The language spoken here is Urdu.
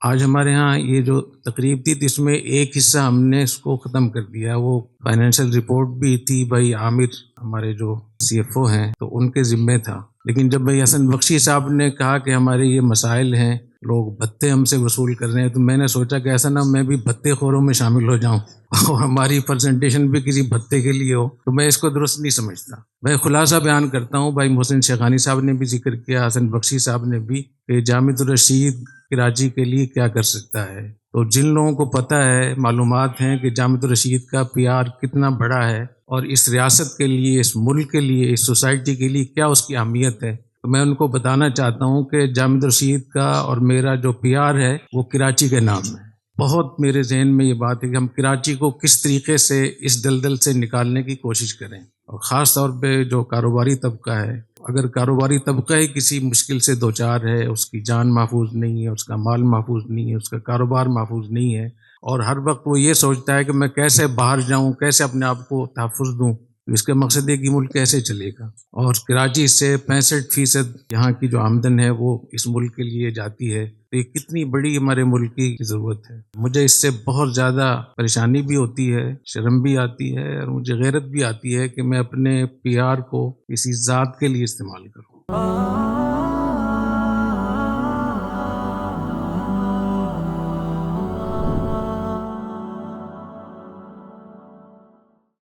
آج ہمارے ہاں یہ جو تقریب تھی تو اس میں ایک حصہ ہم نے اس کو ختم کر دیا، وہ فائنینشیل رپورٹ بھی تھی بھائی عامر ہمارے جو سی ایف او ہیں تو ان کے ذمے تھا، لیکن جب بھائی حسن بخشی صاحب نے کہا کہ ہمارے یہ مسائل ہیں، لوگ بھتے ہم سے وصول کر رہے ہیں، تو میں نے سوچا کہ ایسا نہ میں بھی بھتے خوروں میں شامل ہو جاؤں اور ہماری پریزنٹیشن بھی کسی بھتے کے لیے ہو، تو میں اس کو درست نہیں سمجھتا۔ میں خلاصہ بیان کرتا ہوں، بھائی محسن شیخانی صاحب نے بھی ذکر کیا، حسن بخشی صاحب نے بھی، کہ جامع الرشید کراچی کے لیے کیا کر سکتا ہے۔ تو جن لوگوں کو پتہ ہے، معلومات ہیں کہ جامع الرشید کا پی آر کتنا بڑا ہے اور اس ریاست کے لیے، اس ملک کے لیے، اس سوسائٹی کے لیے کیا اس کی اہمیت ہے، تو میں ان کو بتانا چاہتا ہوں کہ جامع الرشید کا اور میرا جو پی آر ہے وہ کراچی کے نام ہے۔ بہت میرے ذہن میں یہ بات ہے کہ ہم کراچی کو کس طریقے سے اس دلدل سے نکالنے کی کوشش کریں، اور خاص طور پہ جو کاروباری طبقہ ہے، اگر کاروباری طبقہ ہی کسی مشکل سے دوچار ہے، اس کی جان محفوظ نہیں ہے، اس کا مال محفوظ نہیں ہے، اس کا کاروبار محفوظ نہیں ہے، اور ہر وقت وہ یہ سوچتا ہے کہ میں کیسے باہر جاؤں، کیسے اپنے آپ کو تحفظ دوں، اس کا مقصد ہے کہ ملک کیسے چلے گا۔ اور کراچی سے 65% یہاں کی جو آمدن ہے وہ اس ملک کے لیے جاتی ہے، تو یہ کتنی بڑی ہمارے ملک کی ضرورت ہے۔ مجھے اس سے بہت زیادہ پریشانی بھی ہوتی ہے، شرم بھی آتی ہے، اور مجھے غیرت بھی آتی ہے کہ میں اپنے پی آر کو کسی ذات کے لیے استعمال کروں۔